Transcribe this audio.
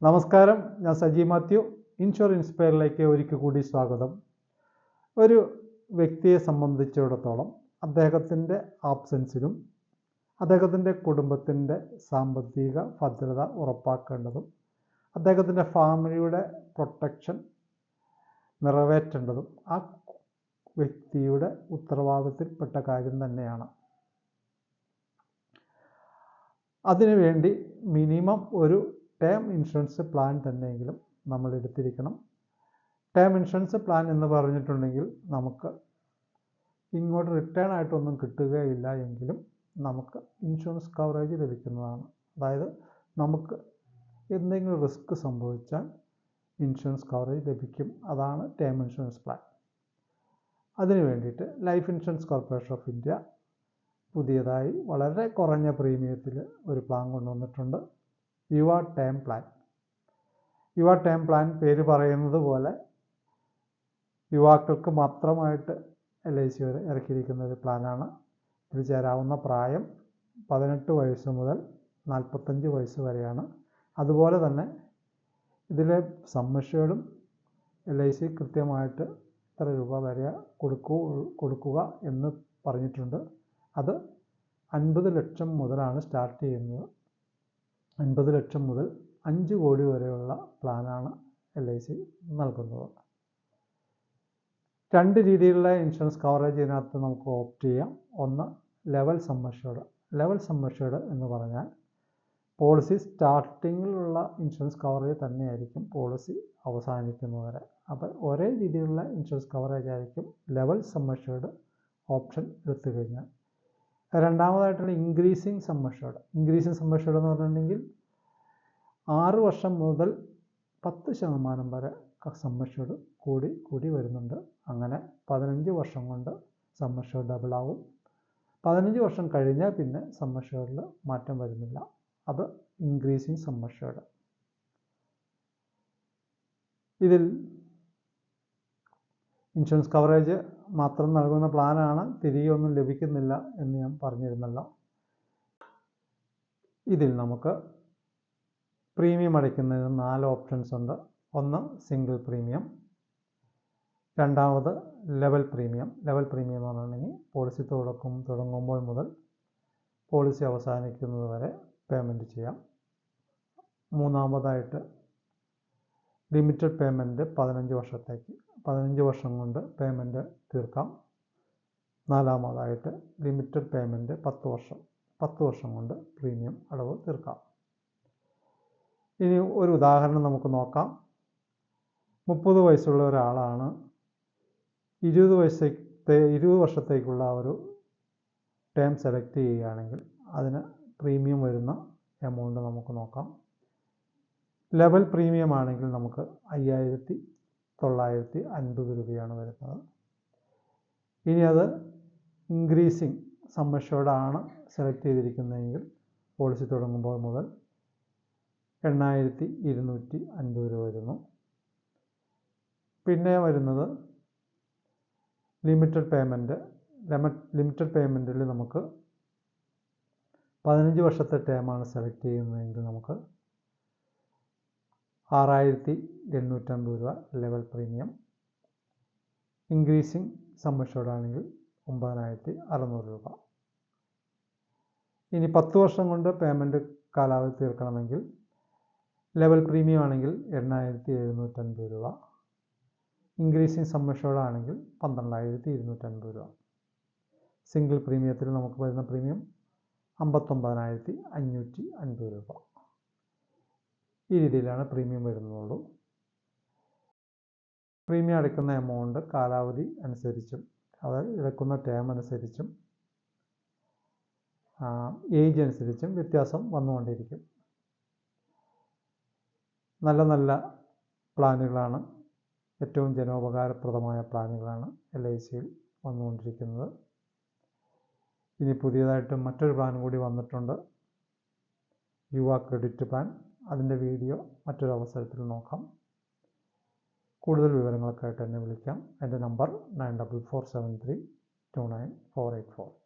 നമസ്കാരം, ഞാൻ സജി മാത്യു. ഇൻഷുർ ഇൻസ്പയറിലേക്ക് ഒരിക്കൽ കൂടി സ്വാഗതം. ഒരു വ്യക്തിയെ സംബന്ധിച്ചിടത്തോളം അദ്ദേഹത്തിൻ്റെ ആബ്സെൻസിലും അദ്ദേഹത്തിൻ്റെ കുടുംബത്തിൻ്റെ സാമ്പത്തിക ഭദ്രത ഉറപ്പാക്കേണ്ടതും അദ്ദേഹത്തിൻ്റെ ഫാമിലിയുടെ പ്രൊട്ടക്ഷൻ നിറവേറ്റേണ്ടതും ആ വ്യക്തിയുടെ ഉത്തരവാദിത്തത്തിൽപ്പെട്ട കാര്യം തന്നെയാണ്. അതിനുവേണ്ടി മിനിമം ഒരു ടേം ഇൻഷുറൻസ് പ്ലാൻ തന്നെയെങ്കിലും നമ്മൾ എടുത്തിരിക്കണം. ടേം ഇൻഷുറൻസ് പ്ലാൻ എന്ന് പറഞ്ഞിട്ടുണ്ടെങ്കിൽ നമുക്ക് ഇങ്ങോട്ട് റിട്ടേൺ ആയിട്ടൊന്നും കിട്ടുകയില്ല എങ്കിലും നമുക്ക് ഇൻഷുറൻസ് കവറേജ് ലഭിക്കുന്നതാണ്. അതായത് നമുക്ക് എന്തെങ്കിലും റിസ്ക് സംഭവിച്ചാൽ ഇൻഷുറൻസ് കവറേജ് ലഭിക്കും. അതാണ് ടേം ഇൻഷുറൻസ് പ്ലാൻ. അതിനു വേണ്ടിയിട്ട് life insurance corporation of India പുതിയതായി വളരെ കുറഞ്ഞ പ്രീമിയത്തിൽ ഒരു പ്ലാൻ കൊണ്ടുവന്നിട്ടുണ്ട്. യുവ ടേം പ്ലാൻ. യുവ ടേം പ്ലാൻ പേര് പറയുന്നത് പോലെ യുവാക്കൾക്ക് മാത്രമായിട്ട് LIC ഇറക്കിയിരിക്കുന്ന ഒരു പ്ലാനാണ്. ഇതിൽ ചേരാവുന്ന പ്രായം 18 വയസ്സ് മുതൽ 45 വയസ്സ് വരെയാണ്. അതുപോലെ തന്നെ ഇതിലെ സമ്മഷ്യേർഡും LIC കൃത്യമായിട്ട് എത്ര രൂപ വരെ കൊടുക്കുക എന്ന് പറഞ്ഞിട്ടുണ്ട്. അത് 50 ലക്ഷം മുതലാണ് സ്റ്റാർട്ട് ചെയ്യുന്നത്. 50 ലക്ഷം മുതൽ 5 കോടി വരെയുള്ള പ്ലാനാണ് LIC നൽകുന്നത്. രണ്ട് രീതിയിലുള്ള ഇൻഷുറൻസ് കവറേജ് ഇതിനകത്ത് നമുക്ക് ഓപ്റ്റ് ചെയ്യാം. ഒന്ന് ലെവൽ സമ്മഷ്യേർഡ്. ലെവൽ സമ്മഷ്യേർഡ് എന്ന് പറഞ്ഞാൽ പോളിസി സ്റ്റാർട്ടിങ്ങിലുള്ള ഇൻഷുറൻസ് കവറേജ് തന്നെയായിരിക്കും പോളിസി അവസാനിക്കുന്നതുവരെ. അപ്പോൾ ഒരേ രീതിയിലുള്ള ഇൻഷുറൻസ് കവറേജ് ആയിരിക്കും ലെവൽ സമ്മഷ്യേർഡ് ഓപ്ഷൻ എടുത്തു കഴിഞ്ഞാൽ. രണ്ടാമതായിട്ടുള്ള ഇൻക്രീസിങ് സമ്മഷ്യേർഡ്. ഇൻക്രീസിങ് സമ്മഷ്യേർഡ് എന്ന് പറഞ്ഞിട്ടുണ്ടെങ്കിൽ 6 വർഷം മുതൽ 10% വരെ സമ്മഷ്യേർഡ് കൂടി വരുന്നുണ്ട്. അങ്ങനെ 15 വർഷം കൊണ്ട് സമ്മഷ്യേർഡ് ഡബിൾ ആവും. 15 വർഷം കഴിഞ്ഞാൽ പിന്നെ സമ്മഷ്യേർഡിൽ മാറ്റം വരുന്നില്ല. അത് ഇൻക്രീസിങ് സമ്മഷ്യേർഡ്. ഇതിൽ ഇൻഷുറൻസ് കവറേജ് മാത്രം നൽകുന്ന പ്ലാനാണ്. തിരികെ ഒന്നും ലഭിക്കുന്നില്ല എന്ന് ഞാൻ പറഞ്ഞിരുന്നല്ലോ. ഇതിൽ നമുക്ക് പ്രീമിയം അടയ്ക്കുന്നതിന് 4 ഓപ്ഷൻസ് ഉണ്ട്. ഒന്ന് സിംഗിൾ പ്രീമിയം, രണ്ടാമത് ലെവൽ പ്രീമിയം. ലെവൽ പ്രീമിയം എന്ന് പറഞ്ഞിട്ടുണ്ടെങ്കിൽ പോളിസി തുടങ്ങുമ്പോൾ മുതൽ പോളിസി അവസാനിക്കുന്നത് വരെ പേയ്മെൻറ്റ് ചെയ്യാം. മൂന്നാമതായിട്ട് ലിമിറ്റഡ് പേയ്മെൻറ്റ് 15 വർഷത്തേക്ക്, 15 വർഷം കൊണ്ട് പേയ്മെൻറ്റ് തീർക്കാം. നാലാമതായിട്ട് ലിമിറ്റഡ് പേയ്മെൻറ്റ് 10 വർഷം കൊണ്ട് പ്രീമിയം അടവ് തീർക്കാം. ഇനി ഒരു ഉദാഹരണം നമുക്ക് നോക്കാം. 30 വയസ്സുള്ള ഒരാളാണ്. 20 വർഷത്തേക്കുള്ള ഒരു ടേം സെലക്ട് ചെയ്യുകയാണെങ്കിൽ അതിന് പ്രീമിയം വരുന്ന എമൗണ്ട് നമുക്ക് നോക്കാം. ലെവൽ പ്രീമിയം ആണെങ്കിൽ നമുക്ക് 5,950 രൂപയാണ് വരുന്നത്. ഇനി അത് ഇൻക്രീസിങ് സമ്മഷ്യേർഡ് ആണ് സെലക്ട് ചെയ്തിരിക്കുന്നതെങ്കിൽ പോളിസി തുടങ്ങുമ്പോൾ മുതൽ 8,250 രൂപ വരുന്നു. പിന്നെ വരുന്നത് ലിമിറ്റഡ് പേയ്മെൻറ്റ്. ലിമിറ്റഡ് പേയ്മെൻറ്റിൽ നമുക്ക് 15 വർഷത്തെ ടേമാണ് സെലക്ട് ചെയ്യുന്നതെങ്കിൽ നമുക്ക് 6,850 രൂപ ലെവൽ പ്രീമിയം. ഇൻക്രീസിങ് സമ്മഷ്യേർഡ് ആണെങ്കിൽ 9,600 രൂപ. ഇനി 10 വർഷം കൊണ്ട് പേയ്മെൻറ്റ് കാലാവധി തീർക്കണമെങ്കിൽ ലെവൽ പ്രീമിയം ആണെങ്കിൽ 8,750 രൂപ. ഇൻക്രീസിങ് സമ്മഷ്യേർഡ് ആണെങ്കിൽ 12,250 രൂപ. സിംഗിൾ പ്രീമിയത്തിൽ നമുക്ക് വരുന്ന പ്രീമിയം 59,550 രൂപ. ഈ രീതിയിലാണ് പ്രീമിയം വരുന്നുള്ളൂ. പ്രീമിയം അടയ്ക്കുന്ന എമൗണ്ട് കാലാവധി അനുസരിച്ചും അതായത് എടുക്കുന്ന ടേം അനുസരിച്ചും ഏജ് അനുസരിച്ചും വ്യത്യാസം വന്നുകൊണ്ടിരിക്കും. നല്ല നല്ല പ്ലാനുകളാണ്, ഏറ്റവും ജനോപകാരപ്രദമായ പ്ലാനുകളാണ് LICയിൽ വന്നുകൊണ്ടിരിക്കുന്നത്. ഇനി പുതിയതായിട്ട് മറ്റൊരു പ്ലാൻ കൂടി വന്നിട്ടുണ്ട്, യുവ ക്രെഡിറ്റ് പ്ലാൻ. അതിൻ്റെ വീഡിയോ മറ്റൊരു അവസരത്തിൽ നോക്കാം. കൂടുതൽ വിവരങ്ങൾക്കായിട്ട് എന്നെ വിളിക്കാം. എൻ്റെ നമ്പർ 9447329484.